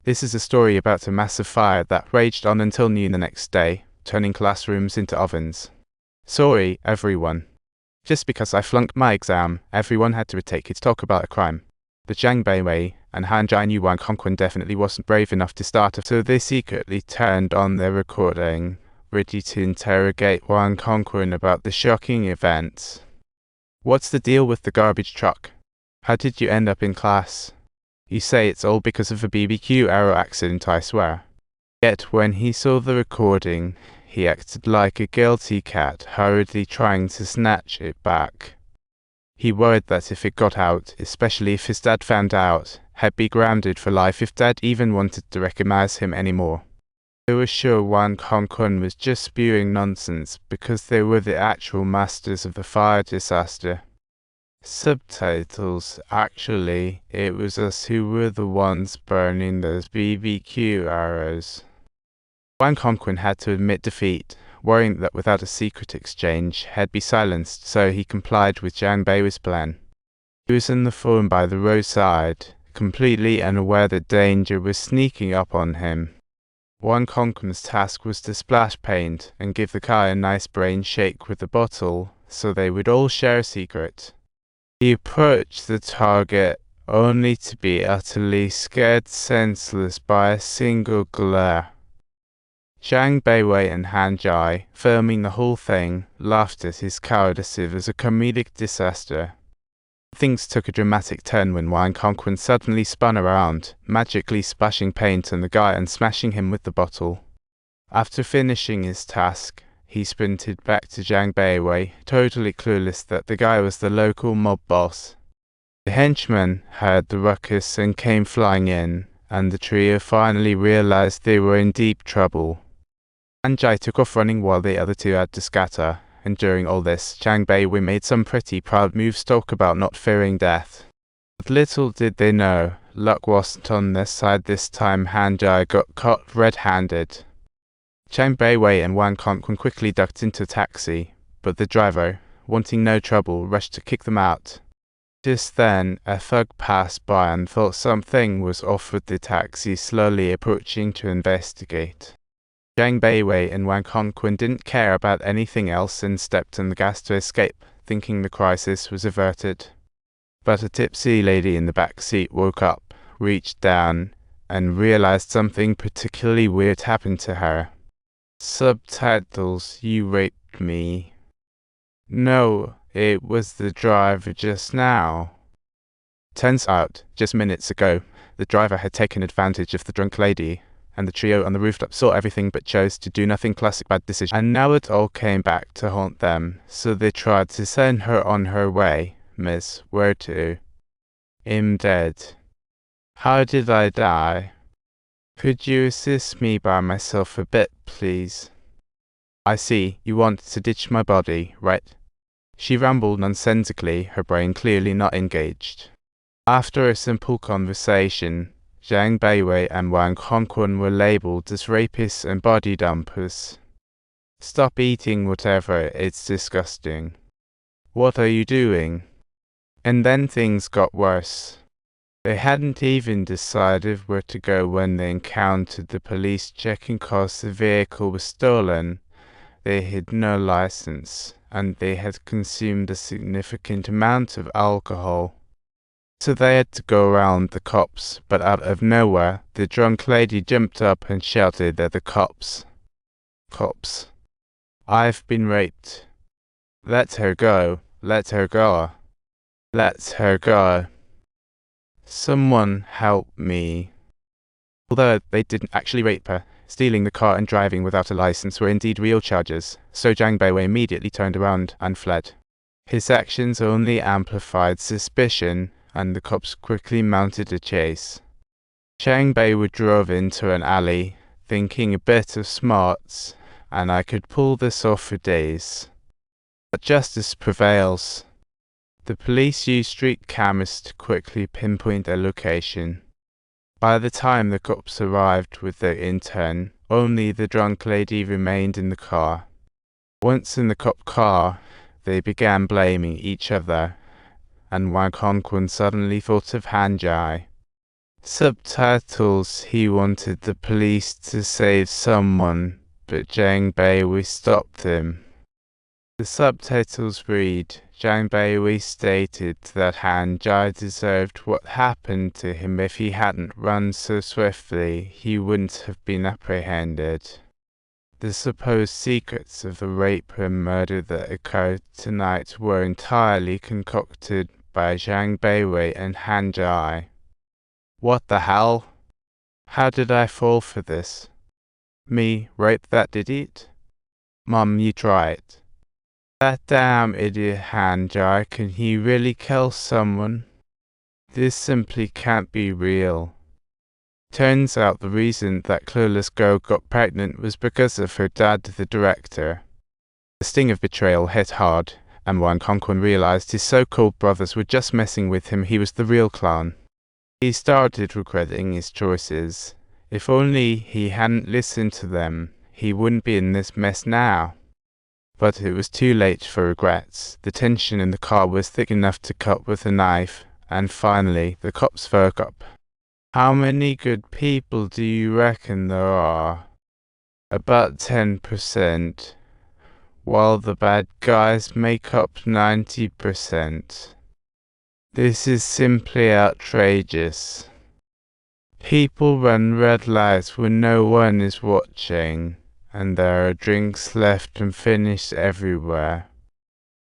This is a story about a massive fire that raged on until noon the next day, turning classrooms into ovens. Sorry, everyone. Just because I flunked my exam, everyone had to retake its talk about a crime. The Zhang Beiwei and Han Jai knew Wang Kongqun definitely wasn't brave enough to start it, so they secretly turned on their recording, ready to interrogate Wang Kongqun about the shocking events. What's the deal with the garbage truck? How did you end up in class? You say it's all because of a BBQ arrow accident, I swear. Yet when he saw the recording, he acted like a guilty cat, hurriedly trying to snatch it back. He worried that if it got out, especially if his dad found out, he'd be grounded for life if dad even wanted to recognize him anymore. They were sure Wang Kongqun was just spewing nonsense because they were the actual masters of the fire disaster. Subtitles: actually, it was us who were the ones burning those BBQ arrows. Wang Kongqun had to admit defeat, worrying that without a secret exchange, he'd be silenced, so he complied with Zhang Beiwei's plan. He was in the phone by the roadside, completely unaware that danger was sneaking up on him. Wang Kongqun's task was to splash paint and give the car a nice brain shake with the bottle, so they would all share a secret. He approached the target, only to be utterly scared senseless by a single glare. Zhang Beiwei and Han Jai, filming the whole thing, laughed at his cowardice as a comedic disaster. Things took a dramatic turn when Wang Kongqun suddenly spun around, magically splashing paint on the guy and smashing him with the bottle. After finishing his task, he sprinted back to Zhang Beiwei, totally clueless that the guy was the local mob boss. The henchmen heard the ruckus and came flying in, and the trio finally realized they were in deep trouble. Han Jai took off running while the other two had to scatter, and during all this, Zhang Beiwei made some pretty proud moves to talk about not fearing death. But little did they know, luck wasn't on their side this time. Han Jai got caught red-handed. Zhang Beiwei and Wang Kongqun quickly ducked into a taxi, but the driver, wanting no trouble, rushed to kick them out. Just then, a thug passed by and thought something was off with the taxi, slowly approaching to investigate. Zhang Beiwei and Wang Kongqun didn't care about anything else and stepped on the gas to escape, thinking the crisis was averted. But a tipsy lady in the back seat woke up, reached down, and realized something particularly weird happened to her. Subtitles: you raped me. No, it was the driver just now. Turns out, just minutes ago, the driver had taken advantage of the drunk lady, and the trio on the rooftop saw everything but chose to do nothing. Classic bad decision. And now it all came back to haunt them, so they tried to send her on her way. Miss, where to? I'm dead. How did I die? Could you assist me by myself a bit, please? I see, you want to ditch my body, right? She rambled nonsensically, her brain clearly not engaged. After a simple conversation, Zhang Beiwei and Wang Kongqun were labeled as rapists and body dumpers. Stop eating whatever, it's disgusting. What are you doing? And then things got worse. They hadn't even decided where to go when they encountered the police checking cause the vehicle was stolen. They had no license, and they had consumed a significant amount of alcohol. So they had to go around the cops, but out of nowhere, the drunk lady jumped up and shouted at the cops. Cops. I've been raped. Let her go. Let her go. Let her go. Someone help me. Although they didn't actually rape her, stealing the car and driving without a license were indeed real charges, so Zhang Beiwei immediately turned around and fled. His actions only amplified suspicion, and the cops quickly mounted a chase. Zhang Beiwei drove into an alley, thinking a bit of smarts, and I could pull this off for days. But justice prevails. The police used street cameras to quickly pinpoint their location. By the time the cops arrived with their intern, only the drunk lady remained in the car. Once in the cop car, they began blaming each other, and Wang Kongqun suddenly thought of Han Jai. Subtitles: He wanted the police to save someone, but Zhang Beiwei stopped him. The subtitles read: Zhang Beiwei stated that Han Jai deserved what happened to him. If he hadn't run so swiftly, he wouldn't have been apprehended. The supposed secrets of the rape and murder that occurred tonight were entirely concocted by Zhang Beiwei and Han Jai. What the hell? How did I fall for this? Me rape that idiot? Mom, you try it. That damn idiot Han Jai, can he really kill someone? This simply can't be real. Turns out the reason that clueless girl got pregnant was because of her dad, the director. The sting of betrayal hit hard, and when Konkon realized his so-called brothers were just messing with him, he was the real clown. He started regretting his choices. If only he hadn't listened to them, he wouldn't be in this mess now. But it was too late for regrets. The tension in the car was thick enough to cut with a knife, and finally the cops spoke up. How many good people do you reckon there are? About 10%, while the bad guys make up 90%. This is simply outrageous. People run red lights when no one is watching, and there are drinks left and finished everywhere.